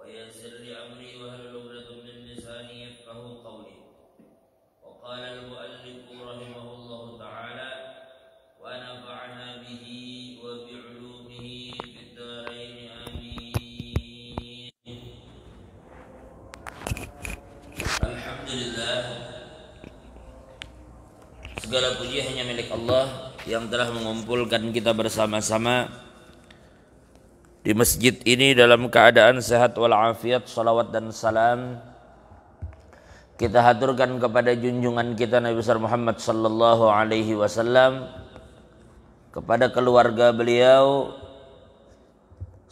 ويسر لي أمري واحلل عقدة من لساني يفقهوا قولي. وقال المؤلف رحمه الله تعالى: ونفعنا به وبعلومه في الدارين آمين. Alhamdulillah, segala puji hanya milik Allah yang telah mengumpulkan kita bersama-sama di masjid ini dalam keadaan sehat walafiat. Salawat dan salam kita haturkan kepada junjungan kita Nabi besar Muhammad sallallahu alaihi wasallam, kepada keluarga beliau,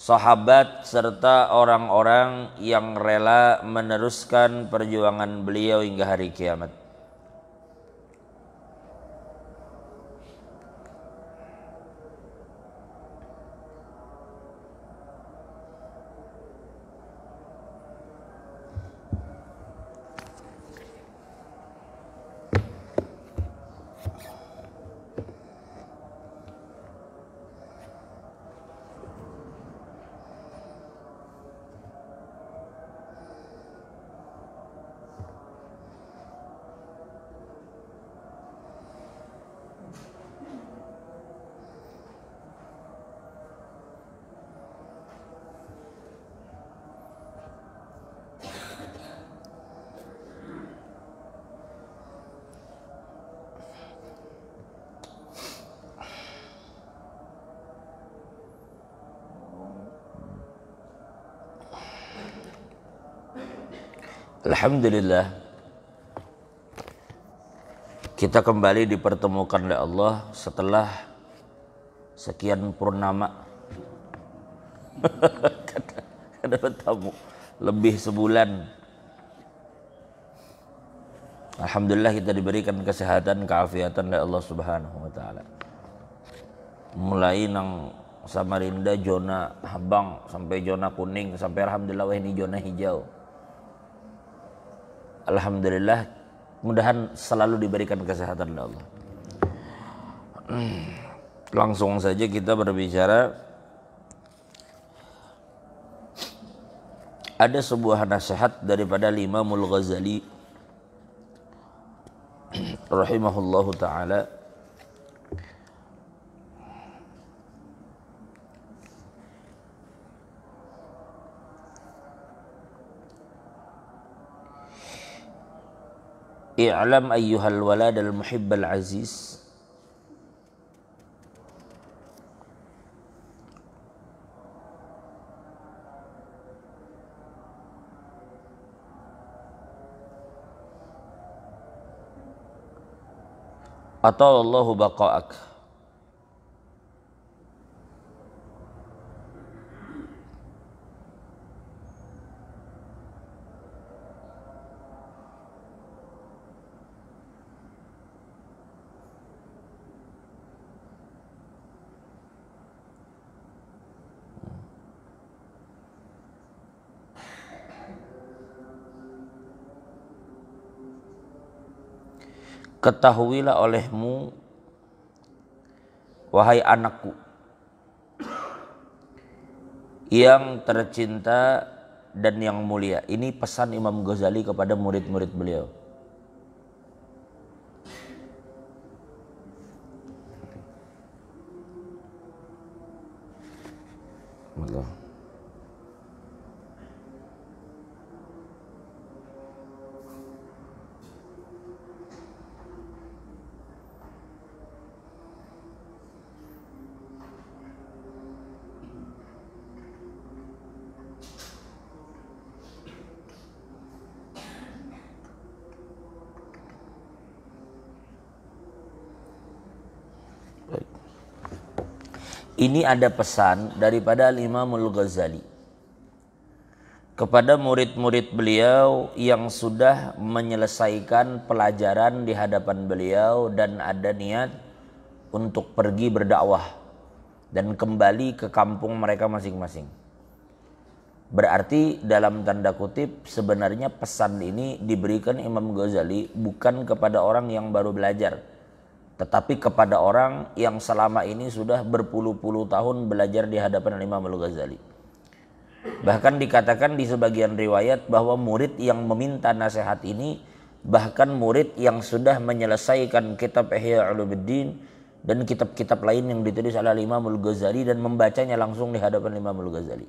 sahabat serta orang-orang yang rela meneruskan perjuangan beliau hingga hari kiamat. Alhamdulillah, kita kembali dipertemukan oleh Allah setelah sekian purnama. Kata tamu lebih sebulan. Alhamdulillah kita diberikan kesehatan, keafiatan oleh Allah Subhanahu wa taala. Mulai nang Samarinda zona habang sampai zona kuning, sampai alhamdulillah ini zona hijau. Alhamdulillah, mudahan selalu diberikan kesehatan oleh Allah. Langsung saja kita berbicara. Ada sebuah nasihat daripada Imamul Ghazali rahimahullahu taala. I'lam ayyuhal walad al-muhibb al-aziz, atallahu baqa'ak. Ketahuilah olehmu, wahai anakku yang tercinta dan yang mulia. Ini pesan Imam Ghazali kepada murid-murid beliau. Allah. Ini ada pesan daripada Imamul Ghazali kepada murid-murid beliau yang sudah menyelesaikan pelajaran di hadapan beliau dan ada niat untuk pergi berdakwah dan kembali ke kampung mereka masing-masing. Berarti dalam tanda kutip sebenarnya pesan ini diberikan Imam Ghazali bukan kepada orang yang baru belajar, tetapi kepada orang yang selama ini sudah berpuluh-puluh tahun belajar di hadapan Imam Al-Ghazali. Bahkan dikatakan di sebagian riwayat bahwa murid yang meminta nasihat ini bahkan murid yang sudah menyelesaikan kitab Ihya Ulumuddin dan kitab-kitab lain yang ditulis oleh Imam Al-Ghazali dan membacanya langsung di hadapan Imam Al-Ghazali.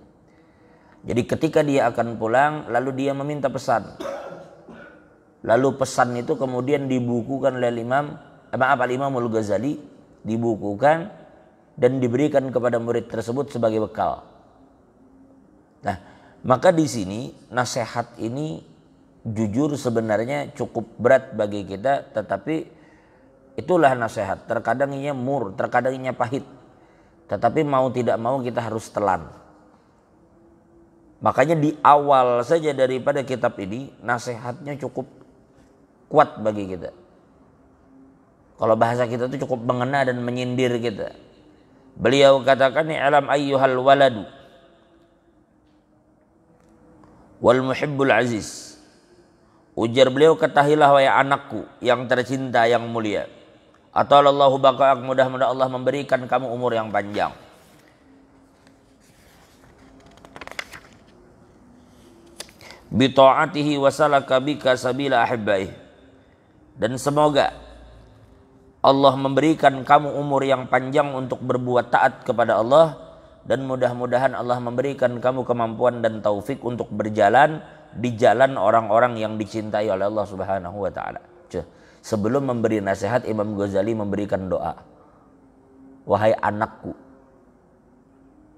Jadi ketika dia akan pulang lalu dia meminta pesan. Lalu pesan itu kemudian dibukukan oleh Imam Al-Ghazali, dibukukan dan diberikan kepada murid tersebut sebagai bekal. Nah, maka di sini nasihat ini jujur sebenarnya cukup berat bagi kita, tetapi itulah nasihat. Terkadang inya mur, terkadang inya pahit. Tetapi mau tidak mau kita harus telan. Makanya di awal saja daripada kitab ini nasihatnya cukup kuat bagi kita. Kalau bahasa kita itu cukup mengena dan menyindir kita. Beliau katakan, "Alam ayyuhal waladu wal muhibbul aziz." Ujar beliau, ketahilah wahai anakku yang tercinta yang mulia. Atalallahu baqa'ak, mudah-mudahan Allah memberikan kamu umur yang panjang. Bi ta'atihi wa salaka bika sabila ahibbaih. Dan semoga Allah memberikan kamu umur yang panjang untuk berbuat taat kepada Allah, dan mudah-mudahan Allah memberikan kamu kemampuan dan taufik untuk berjalan di jalan orang-orang yang dicintai oleh Allah Subhanahu wa taala. Sebelum memberi nasihat, Imam Ghazali memberikan doa. Wahai anakku.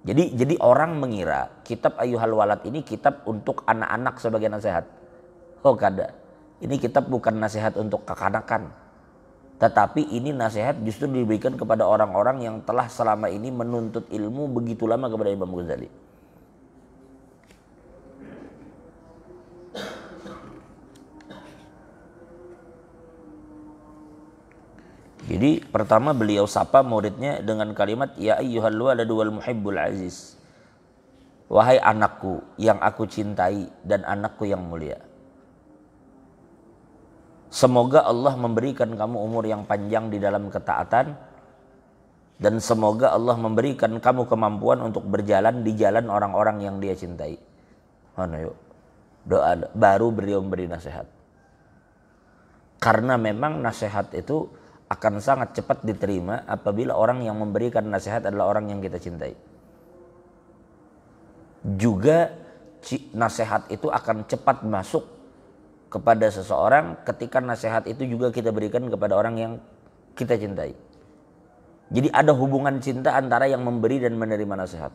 Jadi orang mengira kitab Ayyuhal Walad ini kitab untuk anak-anak sebagai nasihat. Oh kada. Ini kitab bukan nasihat untuk kekanakan. Tetapi ini nasihat justru diberikan kepada orang-orang yang telah selama ini menuntut ilmu begitu lama kepada Imam Ghazali. Jadi pertama beliau sapa muridnya dengan kalimat, ya ayyuhal waladu wal muhibbul aziz. Wahai anakku yang aku cintai dan anakku yang mulia. Semoga Allah memberikan kamu umur yang panjang di dalam ketaatan, dan semoga Allah memberikan kamu kemampuan untuk berjalan di jalan orang-orang yang Dia cintai. Mana yuk? Doa baru beliau memberi nasihat. Karena memang nasihat itu akan sangat cepat diterima apabila orang yang memberikan nasihat adalah orang yang kita cintai. Juga nasihat itu akan cepat masuk kepada seseorang ketika nasihat itu juga kita berikan kepada orang yang kita cintai. Jadi ada hubungan cinta antara yang memberi dan menerima nasihat.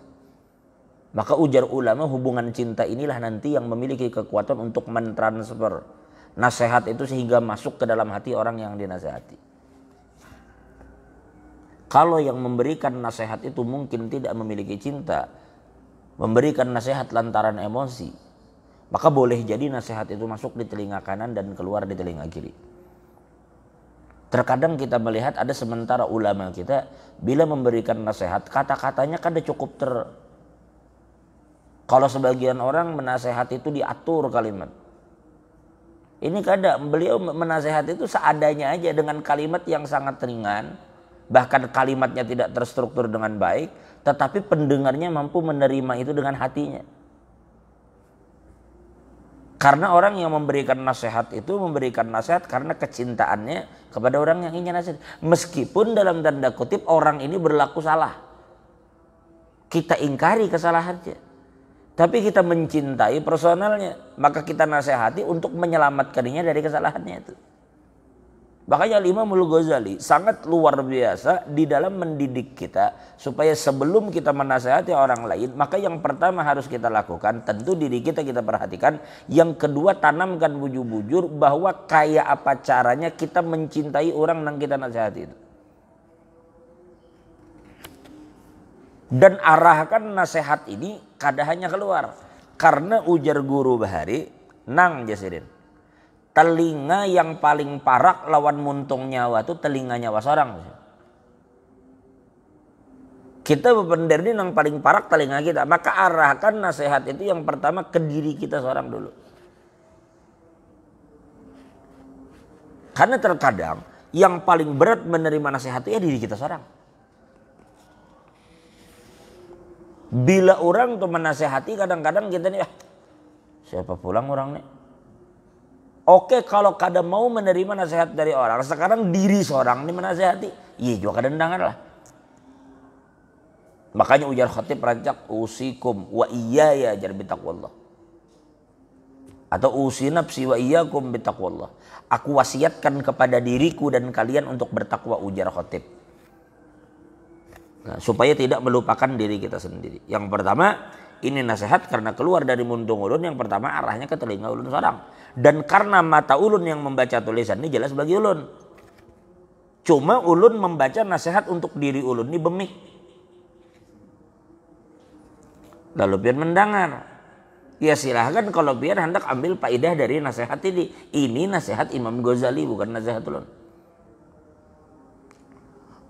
Maka ujar ulama, hubungan cinta inilah nanti yang memiliki kekuatan untuk mentransfer nasihat itu sehingga masuk ke dalam hati orang yang dinasihati. Kalau yang memberikan nasihat itu mungkin tidak memiliki cinta, memberikan nasihat lantaran emosi, maka boleh jadi nasihat itu masuk di telinga kanan dan keluar di telinga kiri. Terkadang kita melihat ada sementara ulama kita bila memberikan nasihat, kata-katanya kan cukup kalau sebagian orang menasehat itu diatur kalimat. Ini kadang beliau menasehat itu seadanya aja dengan kalimat yang sangat ringan. Bahkan kalimatnya tidak terstruktur dengan baik, tetapi pendengarnya mampu menerima itu dengan hatinya. Karena orang yang memberikan nasihat itu memberikan nasihat karena kecintaannya kepada orang yang ingin nasihat. Meskipun dalam tanda kutip orang ini berlaku salah, kita ingkari kesalahannya, tapi kita mencintai personalnya, maka kita nasihati untuk menyelamatkannya dari kesalahannya itu. Makanya Imam Al-Ghazali sangat luar biasa di dalam mendidik kita supaya sebelum kita menasihati orang lain, maka yang pertama harus kita lakukan tentu diri kita perhatikan. Yang kedua, tanamkan bujur-bujur bahwa kayak apa caranya kita mencintai orang yang kita nasihati itu. Dan arahkan nasihat ini kada hanya keluar. Karena ujar guru Bahari, nang jasirin. Telinga yang paling parak lawan muntung nyawa itu telinga nyawa seorang. Kita berbender ini yang paling parak telinga kita. Maka arahkan nasihat itu yang pertama ke diri kita seorang dulu. Karena terkadang yang paling berat menerima nasihat itu ya diri kita seorang. Bila orang tuh menasehati, kadang-kadang kita nih, siapa pulang orang nih? Oke, kalau kadang mau menerima nasihat dari orang, sekarang diri seorang ini menasehati, iya juga kadang-kadang lah. Makanya ujar khatib rancak, usikum wa iyaya jar bitaqwallah. Atau usi nafsi wa iyyakum bitaqwallah. Aku wasiatkan kepada diriku dan kalian untuk bertakwa, ujar khatib. Nah, supaya tidak melupakan diri kita sendiri. Yang pertama, ini nasihat karena keluar dari muntung ulun. Yang pertama arahnya ke telinga ulun seorang. Dan karena mata ulun yang membaca tulisan ini jelas bagi ulun. Cuma ulun membaca nasihat untuk diri ulun ini bemik. Lalu biar mendengar. Ya silahkan kalau biar hendak ambil faedah dari nasihat ini. Ini nasihat Imam Ghazali, bukan nasihat ulun.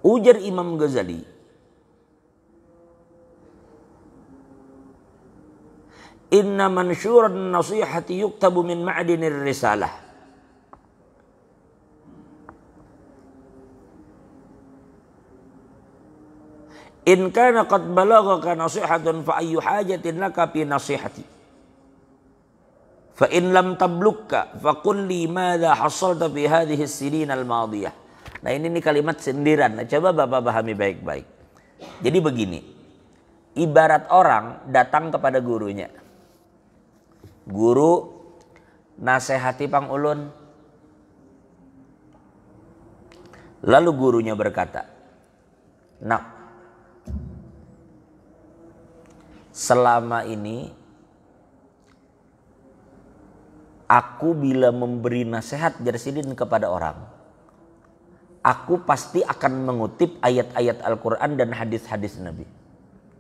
Ujar Imam Ghazali, inna mansyuran nasihati yuktabu min ma'dinir risalah. In kana qad balaghaka nasihatun fa ayyu hajatin laka fi nasihati. Fa in lam tablugka fa qul li madza hasalta fi hadhihi as-sinin al-madiyah. Nah ini nih kalimat sindiran. Nah, coba Bapak pahami baik-baik. Jadi begini. Ibarat orang datang kepada gurunya. Guru nasihati pang ulun. Lalu gurunya berkata, "Nak, selama ini aku bila memberi nasihat jarsidin kepada orang, aku pasti akan mengutip ayat-ayat Al-Quran dan hadis-hadis Nabi."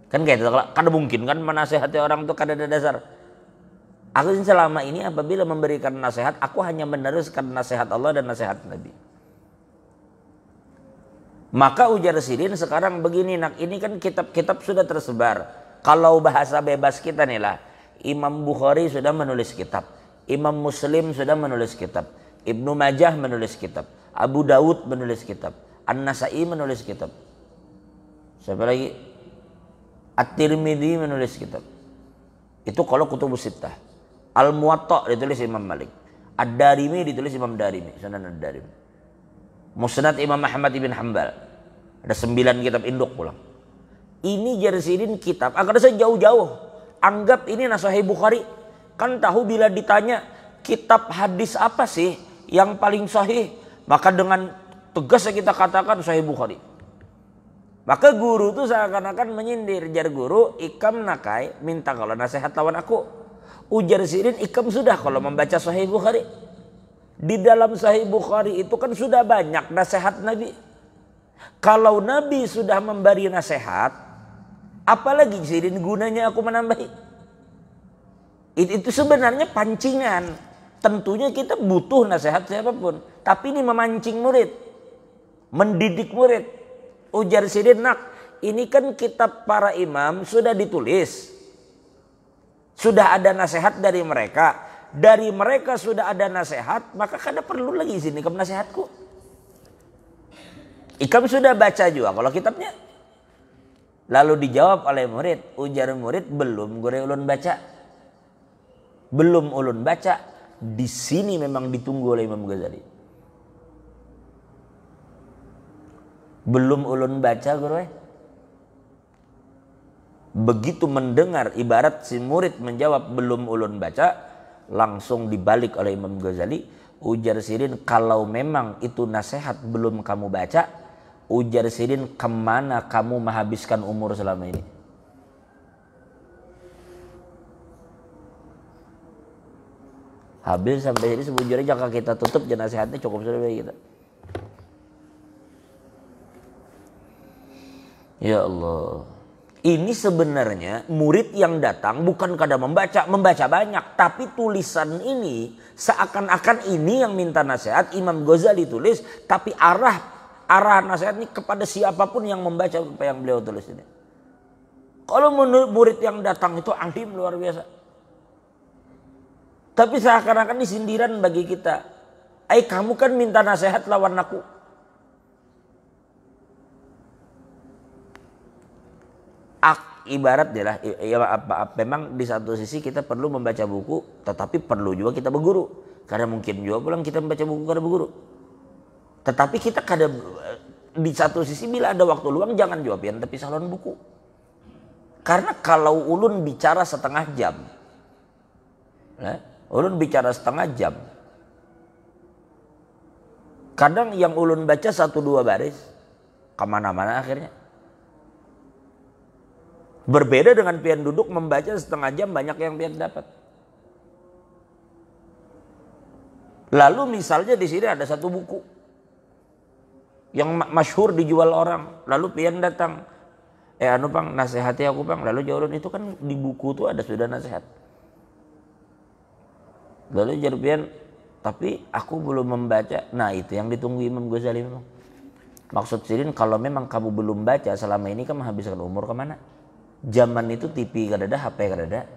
Kan kayak itu, kan mungkin kan menasihati orang itu kada ada dasar. Aku selama ini apabila memberikan nasihat, aku hanya meneruskan nasihat Allah dan nasihat Nabi. Maka ujar Sirin sekarang begini, nak, ini kan kitab-kitab sudah tersebar. Kalau bahasa bebas kita nih lah, Imam Bukhari sudah menulis kitab, Imam Muslim sudah menulis kitab, Ibnu Majah menulis kitab, Abu Dawud menulis kitab, An-Nasai menulis kitab. Siapa lagi? At-Tirmidzi menulis kitab. Itu kalau kutubus sittah. Al-Muwatta ditulis Imam Malik. Ad-Darimi ditulis Imam Darimi, Sunan Ad-Darimi. Musnad Imam Ahmad ibn Hanbal. Ada 9 kitab induk pulang. Ini jarsidin kitab. Agar sejauh-jauh. Anggap ini Sahih Bukhari. Kan tahu bila ditanya kitab hadis apa sih yang paling sahih, maka dengan tegas kita katakan Sahih Bukhari. Maka guru tuh seakan-akan menyindir. Jar guru, ikam nakai minta kalau nasihat lawan aku. Ujar Sirin, ikam sudah kalau membaca Sahih Bukhari. Di dalam Sahih Bukhari itu kan sudah banyak nasihat Nabi. Kalau Nabi sudah memberi nasihat, apalagi Sirin gunanya aku menambahi? Itu sebenarnya pancingan. Tentunya kita butuh nasihat siapapun. Tapi ini memancing murid. Mendidik murid. Ujar Sirin, nak, ini kan kitab para imam sudah ditulis. Sudah ada nasihat dari mereka. Dari mereka sudah ada nasihat, maka kada perlu lagi sini ke nasihatku. Ikam sudah baca juga kalau kitabnya. Lalu dijawab oleh murid. Ujar murid, belum guru ulun baca. Belum ulun baca. Di sini memang ditunggu oleh Imam Ghazali. Belum ulun baca guru. Begitu mendengar ibarat si murid menjawab belum ulun baca, langsung dibalik oleh Imam Ghazali. Ujar Sirin, kalau memang itu nasihat belum kamu baca, ujar Sirin, kemana kamu menghabiskan umur selama ini? Habis sampai jadi sebujurnya jika kita tutup nasihatnya cukup sudah bagi kita. Ya Allah. Ini sebenarnya murid yang datang bukan kada membaca banyak. Tapi tulisan ini seakan-akan ini yang minta nasihat Imam Ghazali tulis. Tapi arah nasihat ini kepada siapapun yang membaca apa yang beliau tulis ini. Kalau menurut murid yang datang itu alim luar biasa. Tapi seakan-akan ini sindiran bagi kita. Kamu kan minta nasihat lawan aku. ibarat dia lah, ya, memang di satu sisi kita perlu membaca buku, tetapi perlu juga kita berguru. Karena mungkin juga pulang kita membaca buku karena berguru. Tetapi kita kadang di satu sisi bila ada waktu luang jangan jawabian tapi salon buku. Karena kalau ulun bicara setengah jam, ulun bicara setengah jam, kadang yang ulun baca 1-2 baris, kemana-mana akhirnya. Berbeda dengan pian duduk membaca setengah jam, banyak yang pian dapat. Lalu misalnya di sini ada satu buku yang masyhur dijual orang, lalu pian datang, anu Pang, nasihati aku Pang. Lalu jawab itu kan di buku tuh ada sudah nasihat. Lalu jawab pian, tapi aku belum membaca. Nah itu yang ditunggu Imam Ghazali memang. Maksud Sirin kalau memang kamu belum baca selama ini kamu menghabiskan umur kemana? Zaman itu TV kadada, HP kadada.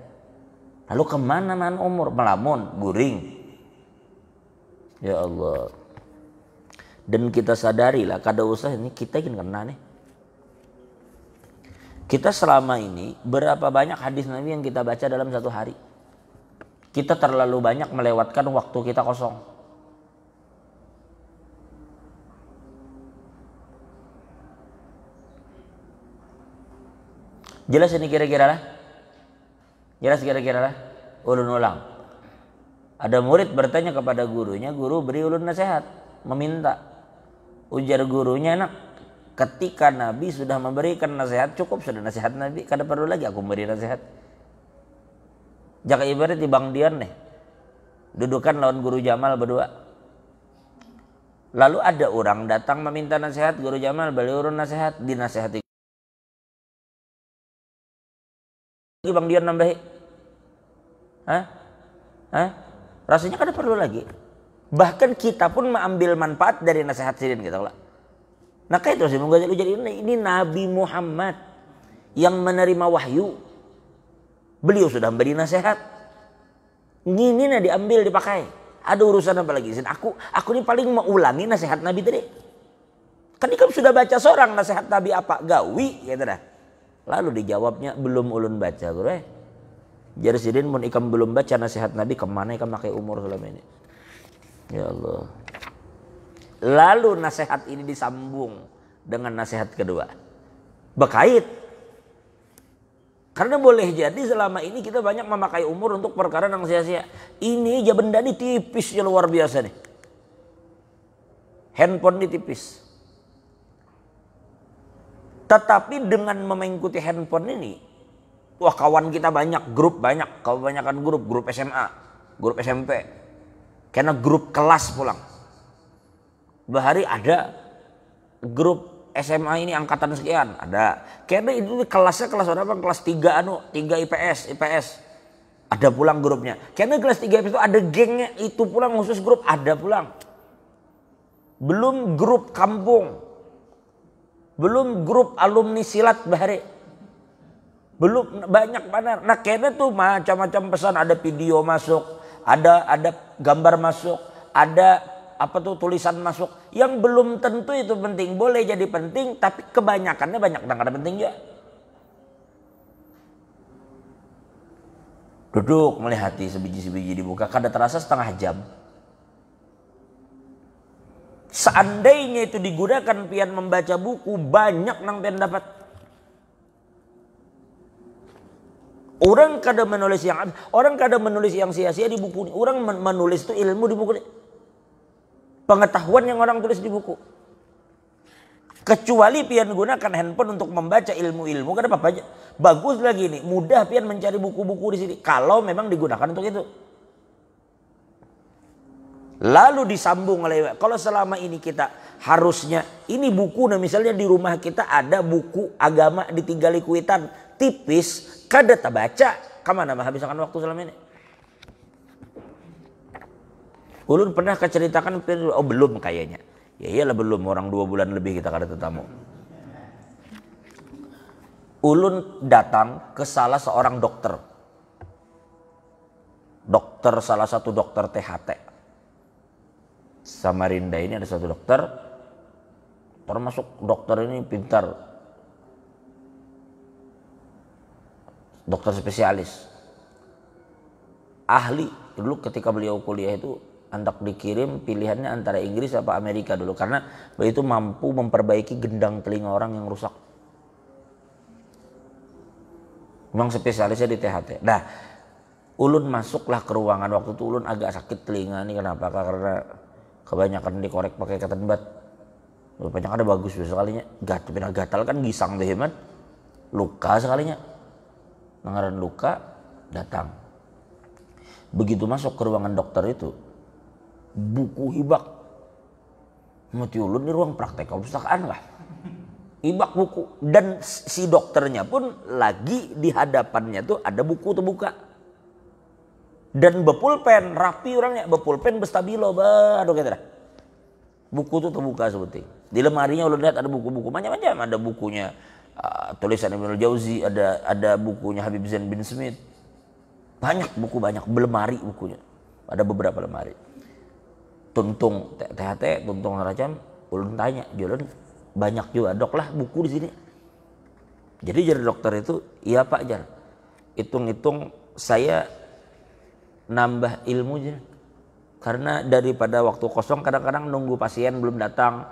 Lalu kemana man umur? Melamun, guring. Ya Allah. Dan kita sadarilah kada usah ini kita ingin kena nih. Kita selama ini berapa banyak hadis Nabi yang kita baca dalam satu hari? Kita terlalu banyak melewatkan waktu kita kosong. Jelas ini kira-kira lah? Jelas kira-kira lah? Ulun ulang. Ada murid bertanya kepada gurunya, guru beri ulun nasihat, meminta. Ujar gurunya, nak, ketika Nabi sudah memberikan nasihat, cukup sudah nasihat Nabi, kada perlu lagi aku memberi nasihat. Jaka ibarat di Bang Dian nih, dudukan lawan guru Jamal berdua. Lalu ada orang datang meminta nasihat, guru Jamal beli urun nasihat, dinasihati. Bang Dian nambahi. Rasanya kada perlu lagi. Bahkan kita pun mengambil manfaat dari nasihat Sirin gitu lah. Nah kayak itu sih jadi ini Nabi Muhammad yang menerima wahyu. Beliau sudah memberi nasihat. Ini nih diambil dipakai. Ada urusan apa lagi? Aku ini paling mau ulangi nasihat Nabi tadi. Kan kamu sudah baca seorang nasihat Nabi apa? Gawi gitu dah. Lalu dijawabnya belum ulun baca guru. Jadi Sirin mun ikam belum baca nasihat Nabi kemana ikam pakai umur selama ini? Ya Allah. Lalu nasihat ini disambung dengan nasihat kedua. Berkait. Karena boleh jadi selama ini kita banyak memakai umur untuk perkara yang sia-sia. Ini aja benda ini tipis ya luar biasa nih. Handphone ini tipis. Tetapi dengan mengikuti handphone ini, wah kawan kita banyak, grup banyak, kebanyakan grup SMA, grup SMP, karena grup kelas pulang. Bahari ada grup SMA ini angkatan sekian, ada. Karena ini kelasnya kelas berapa? Kelas 3 3 IPS. Ada pulang grupnya. Karena kelas 3 IPS itu ada gengnya, itu pulang khusus grup, ada pulang. Belum grup kampung. Belum grup alumni silat bahari. Belum banyak mana. Nah kayaknya tuh macam-macam pesan, ada video masuk, ada gambar masuk, ada apa tuh tulisan masuk. Yang belum tentu itu penting, boleh jadi penting, tapi kebanyakannya banyak yang kada penting juga. Duduk melihati sebiji-sebiji dibuka, kada terasa setengah jam. Seandainya itu digunakan pian membaca buku, banyak nang pian dapat. Orang kada menulis yang sia-sia di buku ini. Orang menulis itu ilmu di buku ini. Pengetahuan yang orang tulis di buku. Kecuali pian gunakan handphone untuk membaca ilmu-ilmu, kada apa-apa aja. Bagus lagi nih, mudah pian mencari buku-buku di sini. Kalau memang digunakan untuk itu. Lalu disambung oleh, kalau selama ini kita harusnya ini buku, nah misalnya di rumah kita ada buku agama ditinggali kuitan tipis, kada tak baca, kemana menghabiskan waktu selama ini? Ulun pernah keceritakan, oh belum kayaknya, ya iyalah belum, orang 2 bulan lebih kita kada tetamu. Ulun datang ke salah seorang dokter, salah satu dokter THT. Samarinda ini ada satu dokter, termasuk dokter ini pintar. dokter spesialis, ahli. Dulu ketika beliau kuliah itu hendak dikirim, pilihannya antara Inggris apa Amerika dulu, karena beliau itu mampu memperbaiki gendang telinga orang yang rusak. Memang spesialisnya di THT. Nah, ulun masuklah ke ruangan, waktu itu ulun agak sakit telinga nih. Kenapa? Karena kebanyakan dikorek pakai cotton bud. Banyak ada bagus sekalinya, gatal kan gisang deh hemat, luka sekalinya. Nangaran luka datang. Begitu masuk ke ruangan dokter itu, buku hibak. Mati ulun di ruang praktek perpustakaan lah. Hibak buku, dan si dokternya pun lagi di hadapannya tuh ada buku terbuka. Dan bepulpen, rapi orangnya, bepulpen bestabilo, aduh kata dah. Buku tuh terbuka seperti. Di lemarinya ulun lihat ada buku-buku macam-macam, ada bukunya tulisan Ibnu Jauzi, ada bukunya Habib Zain bin Smith. Banyak buku, banyak belemari bukunya. Ada beberapa lemari. Tuntung THT, tuntung macam, ulun tanya, ulun banyak juga dok lah buku di sini. Jadi jadi dokter itu, iya pak jar. Hitung-hitung saya nambah ilmu aja. Karena daripada waktu kosong kadang-kadang nunggu pasien belum datang.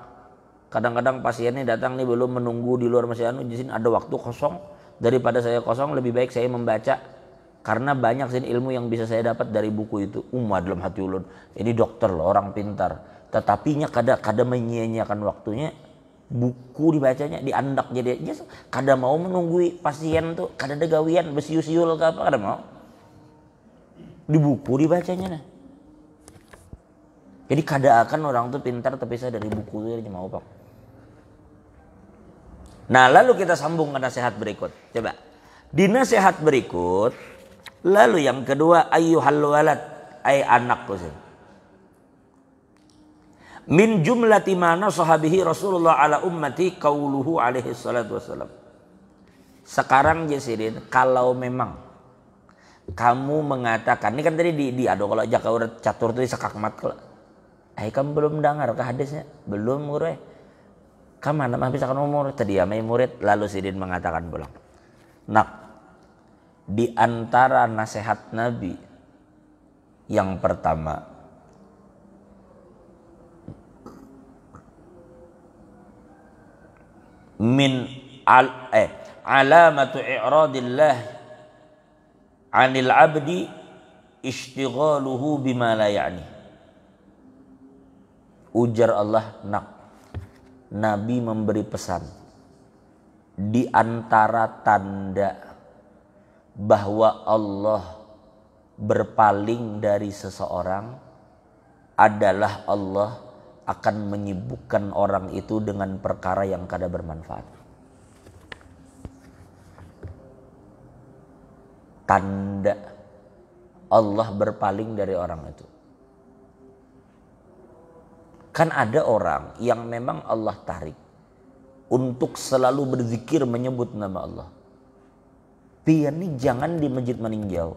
Kadang-kadang pasiennya datang nih belum, menunggu di luar masih di sini ada waktu kosong. Daripada saya kosong lebih baik saya membaca. Karena banyak sih ilmu yang bisa saya dapat dari buku itu. Dalam hati ulun, ini dokter loh, orang pintar. Tetapinya kadang menyia-nyiakan waktunya, buku dibacanya, diandak jadi kadang mau menunggu pasien tuh, kadang ada gawian besiul-siul ke apa, kadang mau. Di buku dibacanya nah. Jadi kadang orang tuh pintar terpisah dari buku itu mau pak. Nah lalu kita sambung ke nasihat berikut. Coba di nasihat berikut, lalu yang kedua, ayyuhal walad, ay anakku sih. Min jumlati mana sahabihi Rasulullah ala ummati qauluhu alaihi salatu wassalam. Sekarang Jesirin, kalau memang kamu mengatakan, ini kan tadi di ado kalau Jakaurat catur itu sekakmat kalau. Kamu belum dengar ke hadisnya? Belum murid. Kamu mana mah bisa kan umur? Tadi amai murid. Lalu Sidin mengatakan pulang. Nak, di antara nasihat Nabi yang pertama, alamatu i'radillah 'anil 'abdi ishtighaluhu bima la ya'ni. Ujar Allah, nak, Nabi memberi pesan di antara tanda bahwa Allah berpaling dari seseorang adalah Allah akan menyibukkan orang itu dengan perkara yang kada bermanfaat. Tanda Allah berpaling dari orang itu. Kan ada orang yang memang Allah tarik untuk selalu berzikir menyebut nama Allah. Dia ini jangan di masjid meninjau.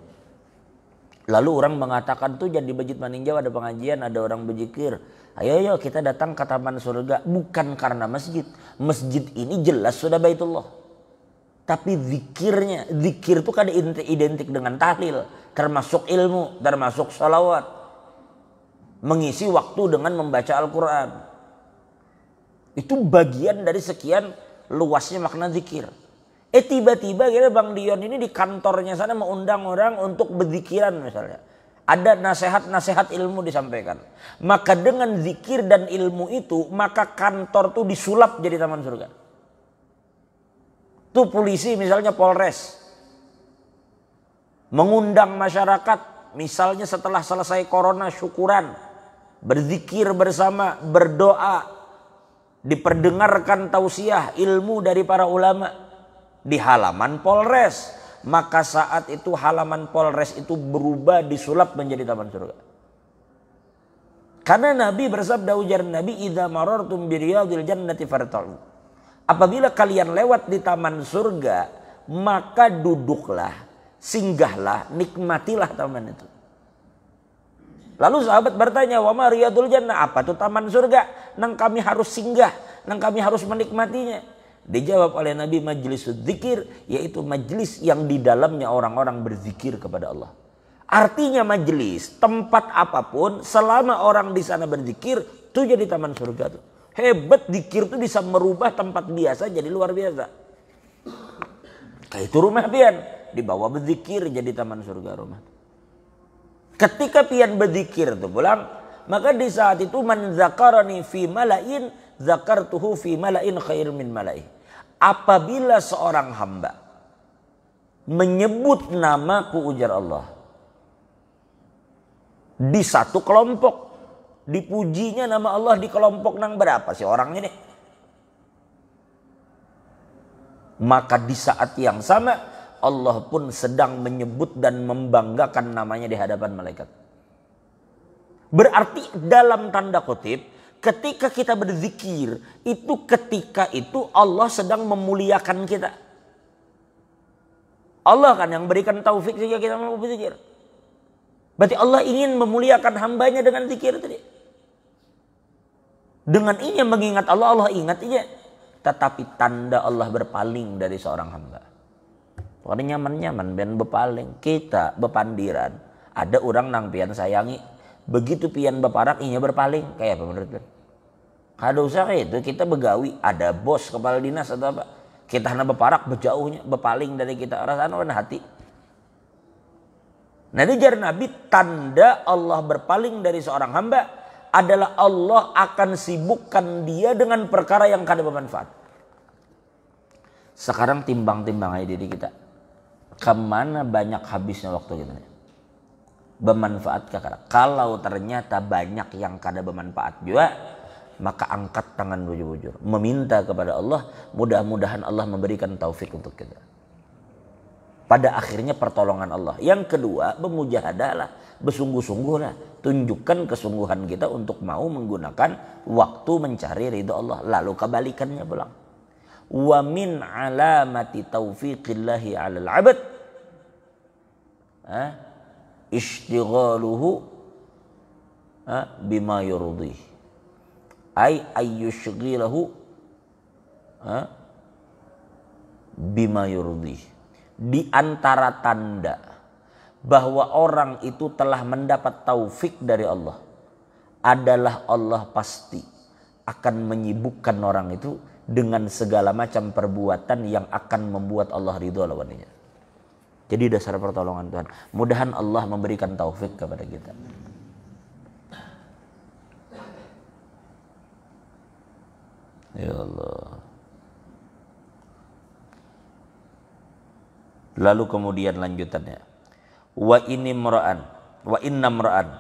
Lalu orang mengatakan tuh jangan di masjid meninjau, ada pengajian, ada orang berzikir. Ayo kita datang ke taman surga. Bukan karena masjid. Masjid ini jelas sudah Baitullah. Tapi zikirnya, zikir itu kan identik dengan tahlil. Termasuk ilmu, termasuk salawat. Mengisi waktu dengan membaca Al-Quran. Itu bagian dari sekian luasnya makna zikir. Tiba-tiba kira Bang Dion ini di kantornya sana mengundang orang untuk berzikiran misalnya. Ada nasihat-nasihat ilmu disampaikan. Maka dengan zikir dan ilmu itu, maka kantor tuh disulap jadi taman surga. Tuh polisi misalnya Polres mengundang masyarakat misalnya setelah selesai corona syukuran. Berzikir bersama, berdoa, diperdengarkan tausiah ilmu dari para ulama di halaman Polres. Maka saat itu halaman Polres itu berubah disulap menjadi taman surga. Karena Nabi bersabda, ujar Nabi, idza marartum bi riyadil jannati farta'u. Apabila kalian lewat di taman surga, maka duduklah, singgahlah, nikmatilah taman itu. Lalu sahabat bertanya, wa ma riyadul jannah, apa itu taman surga? Nang kami harus singgah, nang kami harus menikmatinya. Dijawab oleh Nabi, majlis dzikir, yaitu majlis yang di dalamnya orang-orang berzikir kepada Allah. Artinya majlis, tempat apapun, selama orang di sana berzikir, itu jadi taman surga tuh. Hebat, zikir itu bisa merubah tempat biasa jadi luar biasa. Kayak itu rumah pian, dibawa berzikir jadi taman surga rumah. Ketika pian berzikir tuh pulang, maka di saat itu man zakarani fi mala'in zakartuhu fi mala'in khair min mala'ih. Apabila seorang hamba menyebut namaku, ujar Allah, di satu kelompok, dipujinya nama Allah di kelompok nang berapa sih orang ini? Maka di saat yang sama Allah pun sedang menyebut dan membanggakan namanya di hadapan malaikat. Berarti dalam tanda kutip, ketika kita berzikir, itu ketika itu Allah sedang memuliakan kita. Allah kan yang berikan taufik sehingga kita mau berzikir. Berarti Allah ingin memuliakan hambanya dengan zikir tadi. Dengan ini mengingat Allah, Allah ingat aja. Tetapi tanda Allah berpaling dari seorang hamba. Orang nyaman-nyaman ben berpaling. Kita bepandiran. Ada orang nang pian sayangi. Begitu pian beparak inya berpaling. Kayak apa menurut pian? Kada usah kayak itu, kita begawi. Ada bos kepala dinas atau apa. Kita hanya beparak berjauhnya. Berpaling dari kita. Rasanya warna hati. Nah dijar Nabi, tanda Allah berpaling dari seorang hamba adalah Allah akan sibukkan dia dengan perkara yang kada bermanfaat. Sekarang timbang-timbang aja diri kita. Kemana banyak habisnya waktu kita? Bermanfaat ke kada? Kalau ternyata banyak yang kada bermanfaat juga, maka angkat tangan bujur-bujur. Meminta kepada Allah, mudah-mudahan Allah memberikan taufik untuk kita. Pada akhirnya pertolongan Allah. Yang kedua, bermujahadalah, bersungguh-sungguhlah. Tunjukkan kesungguhan kita untuk mau menggunakan waktu mencari ridha Allah. Lalu kebalikannya pulang. Wa min alamati taufiqillahi 'alal 'abd ishtighaluhu bima yurdih. Ay ayyushghilahu bima yurdih. Di antara tanda bahwa orang itu telah mendapat taufik dari Allah adalah Allah pasti akan menyibukkan orang itu dengan segala macam perbuatan yang akan membuat Allah ridho lawannya. Jadi dasar pertolongan Tuhan. Mudahan Allah memberikan taufik kepada kita. Ya Allah. Lalu kemudian lanjutannya, wa inna mra'an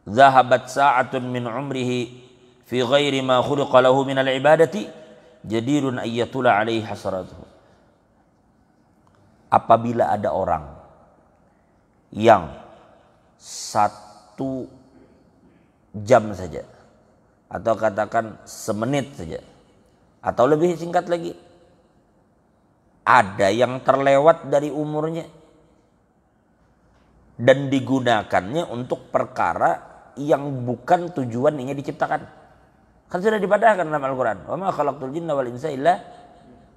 zahabat sa'atun min umrihi fi ghairi ma khuliqa lahu min al-ibadati jadirun ayyatula alaihi hasaratuhu. Apabila ada orang yang 1 jam saja, atau katakan semenit saja, atau lebih singkat lagi, ada yang terlewat dari umurnya dan digunakannya untuk perkara yang bukan tujuannya diciptakan. Kan sudah dipadahkan dalam Al-Quran. Wa ma khalaqtul jinna wal insa illa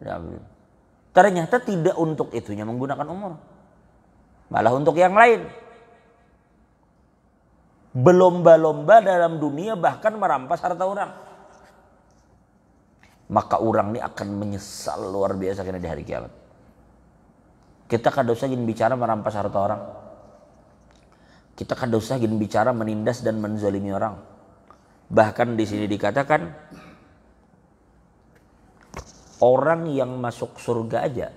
liya'budun. Ternyata tidak untuk itunya menggunakan umur. Malah untuk yang lain. Berlomba-lomba dalam dunia bahkan merampas harta orang. Maka orang ini akan menyesal luar biasa kena di hari kiamat. Kita kada usah gini bicara merampas harta orang. Kita kada usah gini bicara menindas dan menzalimi orang. Bahkan di sini dikatakan orang yang masuk surga aja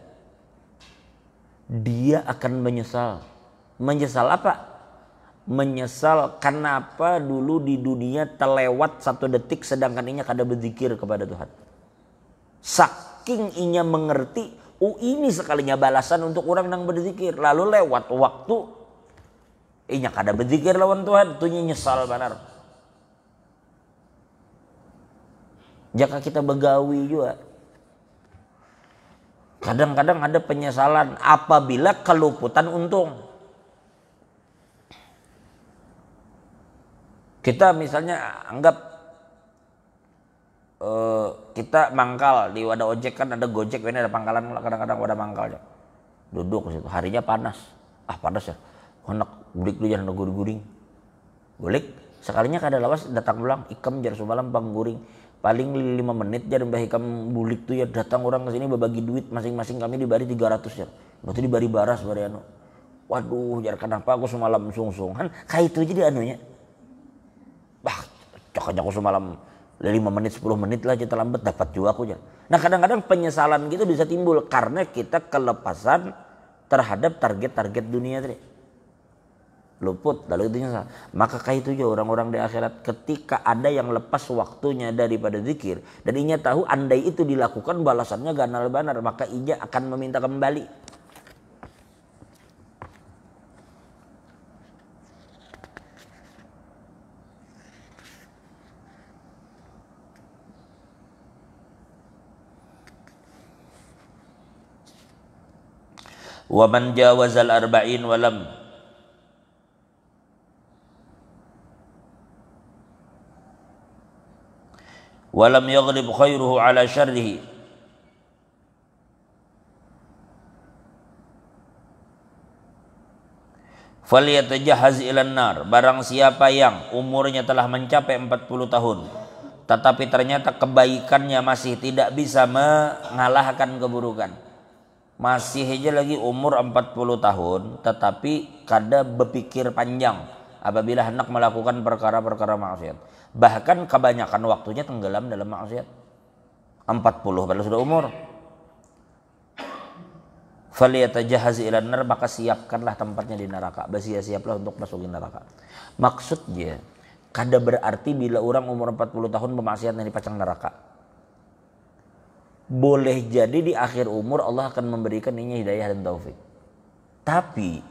dia akan menyesal. Menyesal apa? Menyesal kenapa dulu di dunia terlewat 1 detik sedangkan inya kada berzikir kepada Tuhan. Saking inya mengerti, ini sekalinya balasan untuk orang yang berzikir. Lalu lewat waktu, inya kada berzikir lawan Tuhan, tuhnya nyesal benar. Jika kita begawi juga, kadang-kadang ada penyesalan apabila keluputan untung. Kita misalnya anggap kita mangkal di wadah ojek kan ada Gojek, ini ada pangkalan kadang-kadang wadah mangkalnya. Duduk di situ, harinya panas. Panas ya. Anak bulik dulu jangan guring-guring. Bulik sekalinya kada lawas datang pulang ikam jar sumalam pangguring. Paling 5 menit jar mbah ikam bulik tuh ya datang orang ke sini berbagi duit masing-masing kami dibari 300 jar. Berarti dibari baras bari anu. Waduh jar kenapa aku semalam sungsung-kan kayak itu jadi anunya. Cok aja aku semalam 5 menit 10 menit lah kita lambat dapat juga aku jar. Nah kadang-kadang penyesalan gitu bisa timbul karena kita kelepasan terhadap target-target dunia tadi. Luput lalu itu nyesal. Maka kayak itu juga orang-orang di akhirat ketika ada yang lepas waktunya daripada zikir dan inya tahu andai itu dilakukan balasannya ganal banar maka inya akan meminta kembali. Wa man jawazal arba'in walam yaghlib khairuhu ala syarrihi falyatajahhaz ilan nar. Barang siapa yang umurnya telah mencapai 40 tahun tetapi ternyata kebaikannya masih tidak bisa mengalahkan keburukan. Masih aja lagi umur 40 tahun tetapi kada berpikir panjang apabila hendak melakukan perkara-perkara maksiat. Bahkan kebanyakan waktunya tenggelam dalam maksiat. 40 padahal sudah umur. Falyatajahhaz ilan nar, maka siapkanlah tempatnya di neraka. Bersiap-siaplah untuk masuk di neraka. Maksudnya kada berarti bila orang umur 40 tahun bermaksiat yang dipacang neraka. Boleh jadi di akhir umur Allah akan memberikan ini hidayah dan taufik. Tapi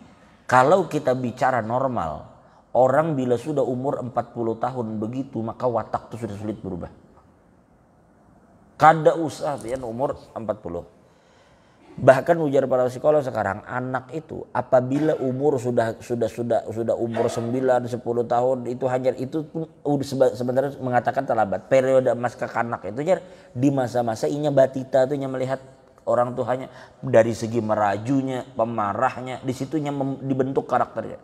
kalau kita bicara normal, orang bila sudah umur 40 tahun begitu maka watak itu sudah sulit berubah. Kada usah ya umur 40. Bahkan ujar para psikolog sekarang anak itu apabila umur sudah umur 9 10 tahun itu hanya itu pun sebenarnya mengatakan terlambat. Periode emas kekanak itu jar di masa-masa inya batita tuh melihat orang tuanya dari segi merajunya, pemarahnya, di situnya dibentuk karakternya.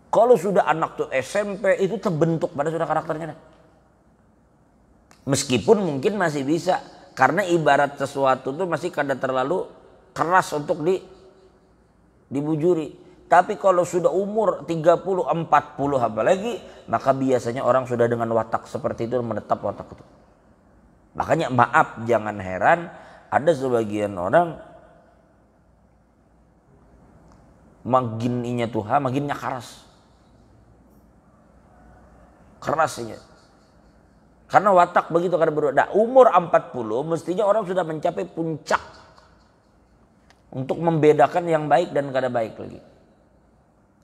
Kalau sudah anak tuh SMP itu terbentuk pada sudah karakternya. Meskipun mungkin masih bisa karena ibarat sesuatu tuh masih kada terlalu keras untuk dibujuri. Tapi kalau sudah umur 30, 40 apalagi, maka biasanya orang sudah dengan watak seperti itu menetap watak itu. Makanya maaf jangan heran ada sebagian orang makin inya Tuhan makinnya keras. Kerasnya. Karena watak begitu kada berubah. Nah, umur 40 mestinya orang sudah mencapai puncak untuk membedakan yang baik dan kada baik lagi.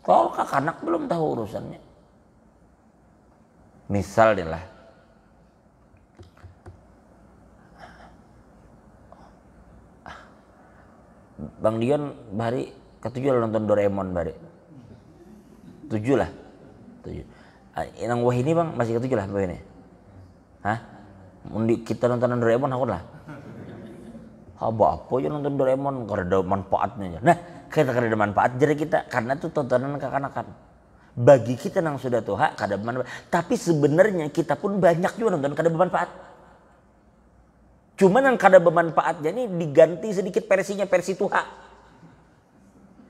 Kalau anak belum tahu urusannya. Misal lah. Bang Dion bari ketujuh lah nonton Doraemon bari. 7 lah. 7. Yang wah ini bang masih ketujuh lah bang ini. Hah? Kita nonton Doraemon aku lah. Apa aja nonton Doraemon karena ada manfaatnya. Nah, kita karena ada manfaat jadi kita karena itu tontonan kekanakan. Bagi kita yang sudah tua kada bermanfaat. Tapi sebenarnya kita pun banyak juga nonton kada bermanfaat. Cuman yang kada bermanfaatnya ini diganti sedikit versinya versi tua.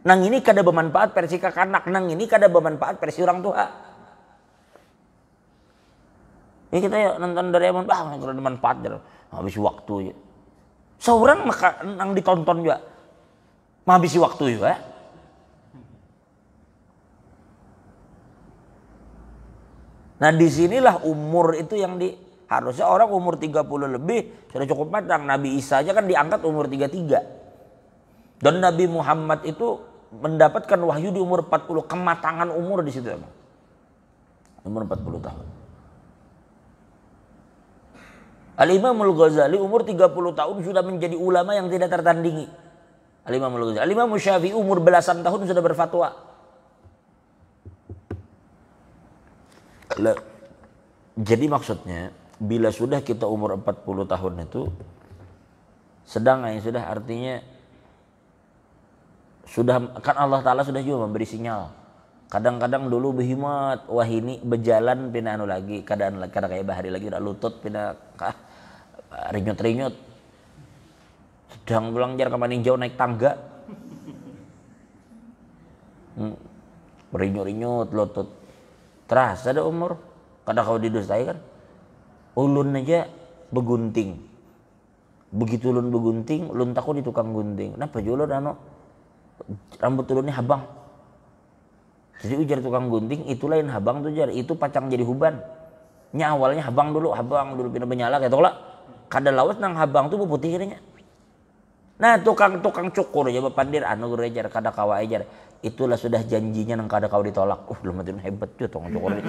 Nang ini kada bermanfaat versi kekanak, nang ini kada bermanfaat versi orang tua. Ya kita ya nonton Doraemon, kada manfaat habis waktu ya. Seorang maka nang ditonton juga menghabisi waktu juga. Nah disinilah umur itu yang harusnya orang umur 30 lebih sudah cukup matang. Nabi Isa aja kan diangkat umur 33. Dan Nabi Muhammad itu mendapatkan wahyu di umur 40, kematangan umur di situ emang. Umur 40 tahun. Al-Imam Al-Ghazali umur 30 tahun sudah menjadi ulama yang tidak tertandingi. Al-Imam Al-Ghazali. Al-Imam Syafi'i umur belasan tahun sudah berfatwa. Jadi maksudnya bila sudah kita umur 40 tahun itu sedang yang sudah, artinya sudah, kan Allah Ta'ala sudah juga memberi sinyal. Kadang-kadang dulu behimat, wah ini berjalan pina anu lagi, kadang kayak bahari lagi udah lutut pina rinyut-rinyut. Sedang pulang jar ke Maninjau naik tangga. Rinyut-rinyut lutut. Terasa ada umur. Kadang kau didustai kan. Ulun aja begunting. Begitu ulun begunting, ulun takut di tukang gunting. Kenapa ulun rambut ulunnya habang. Jadi ujar tukang gunting itu lain habang tuh jar, itu pacang jadi huban. Nya awalnya habang dulu pindah menyala kayak tolak. Kada lawas nang habang tuh putih nya. Nah tukang cukur aja bapandir anu guru jar kada kawa ajar. Itulah sudah janjinya nang kada kawa ditolak. Belum makin hebat tuh tukang cukur.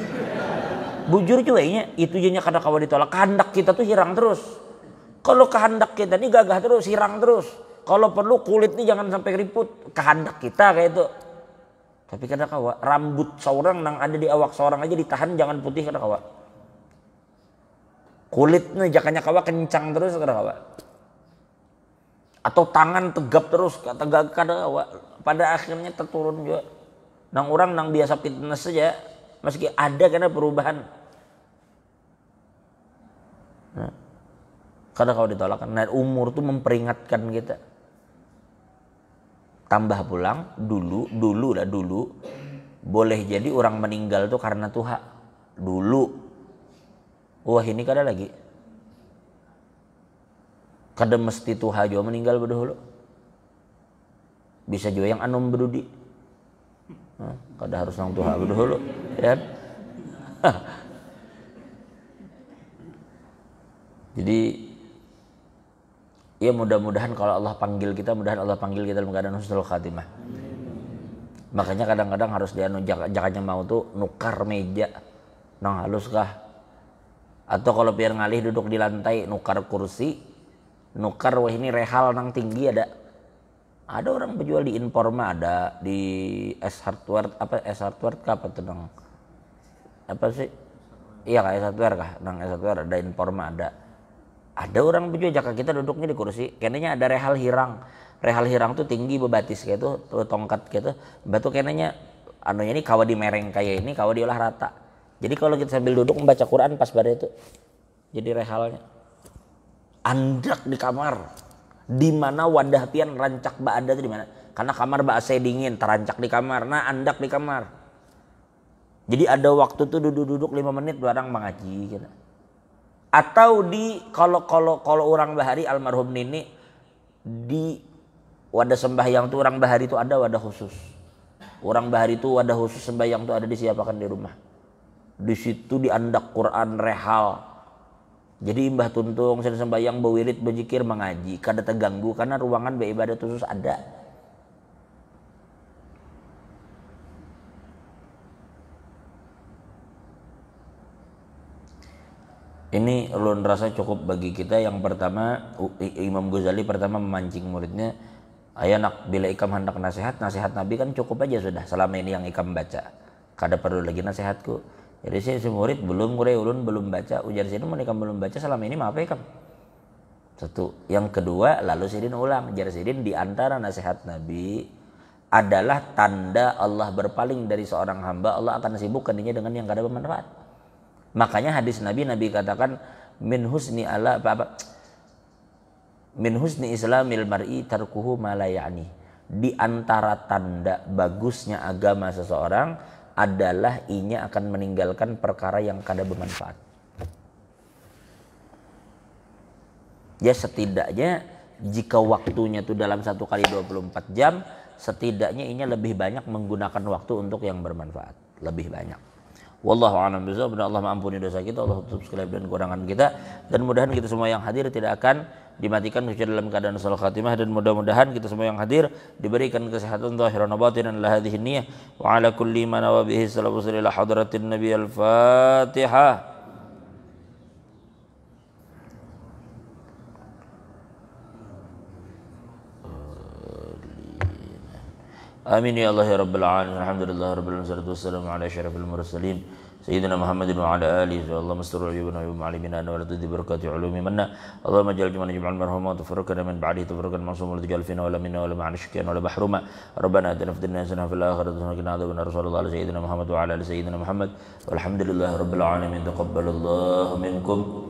Bujur juga ini itu jadinya kada kawa ditolak. Kehendak kita tuh hirang terus. Kalau kehendak kita nih gagah terus, hirang terus. Kalau perlu kulit nih jangan sampai keriput. Kehendak kita kayak itu. Tapi kada kawa, rambut seorang nang ada di awak seorang aja ditahan jangan putih kada kawa. Kulitnya jakanya kawa kencang terus kada kawa. Atau tangan tegap terus kada kawa. Pada akhirnya terturun juga. Nang orang nang biasa fitness saja meski ada karena perubahan. Nah, kada kawa ditolak. Nah, umur tuh memperingatkan kita. Tambah pulang dulu boleh jadi orang meninggal tuh karena tuha dulu. Wah ini kada lagi. Kada mesti tuha juga meninggal berdahulu. Bisa juga yang anom berdudi. Kada harus nang tuha berdahulu, ya. Jadi ya mudah-mudahan kalau Allah panggil kita, mudahan Allah panggil kita dalam keadaan husnul khatimah. Makanya kadang-kadang harus jakanya mau tuh nukar meja, nang halus kah? Atau kalau biar ngalih duduk di lantai, nukar kursi, nukar wah ini rehal nang tinggi ada. Ada orang penjual di Informa, ada di S Hardware apa tuh nang apa sih? Iya kayak S Hardware kah? Nang S Hardware ada Informa ada. Ada orang penjual jaka kita duduknya di kursi, kayaknya ada rehal hirang. Rehal hirang tuh tinggi bebatis kayak tuh tongkat gitu. Batu kayaknya anunya ini kawa di mereng kayak ini, kawa diolah rata. Jadi kalau kita sambil duduk membaca Quran pas pada itu. Jadi rehalnya. Andak di kamar. Di mana wadah pian rancak ba ada tuh di mana? Karena kamar ba AC dingin, terancak di kamar. Nah, andak di kamar. Jadi ada waktu tuh duduk-duduk 5 menit barang mengaji gitu. Atau di kalau orang bahari almarhum Nini di wadah sembahyang tuh orang bahari itu ada wadah khusus. Orang bahari itu wadah khusus sembahyang tuh ada disiapkan di rumah. Di situ diandak Quran rehal. Jadi imbah tuntung sedang sembahyang bewirid berzikir mengaji kada terganggu karena ruangan beribadah khusus ada. Ini ulun rasa cukup bagi kita. Yang pertama Imam Ghazali pertama memancing muridnya, ayah nak bila ikam hendak nasihat Nabi kan cukup aja sudah selama ini yang ikam baca, kada perlu lagi nasihatku. Jadi saya si murid belum ulun belum baca, ujar sidin mun ikam belum baca selama ini maaf ikam. Satu. Yang kedua lalu sidin ulang, ujar sidin di antara nasihat Nabi adalah tanda Allah berpaling dari seorang hamba, Allah akan sibukkan dirinya dengan yang kada bermanfaat. Makanya hadis Nabi katakan min husni islamil mar'i tarkuhu ma la ya'ni. Di antara tanda bagusnya agama seseorang adalah inya akan meninggalkan perkara yang kada bermanfaat. Ya setidaknya jika waktunya itu dalam 1 kali 24 jam, setidaknya inya lebih banyak menggunakan waktu untuk yang bermanfaat, lebih banyak. Wallahu a'lam bishawab. Allah mengampuni dosa kita, Allah tutup segala dan kurangan kita, dan mudahan kita semua yang hadir tidak akan dimatikan kecuali dalam keadaan husnul khatimah, dan mudah-mudahan kita semua yang hadir diberikan kesehatan zahiran wa batinan la hadhihi niyyah wa ala kulli ma nawa bihi sallallahu alaihi wa hadratin nabi al-fatihah. Amin ya Allah ya rabbal alamin. Alhamdulillah rabbil alamin. Wassalatu wassalamu ala asyrafil mursalin سيدنا محمد وعلى آله اللهم استر عيوبنا وعيوب معلمنا ولا تزد بركات علوم منا اللهم اجعل جمعنا جمعا مرحوما وتفرقنا من بعده تفرقا معصوما ولا تجعل فينا ولا منا ولا معنا شكيا ولا محروما ربنا آتنا في الدنيا حسنة وفي الآخرة حسنة وقنا عذاب النار صلى الله على سيدنا محمد وعلى آل سيدنا محمد والحمد لله رب العالمين تقبل الله منكم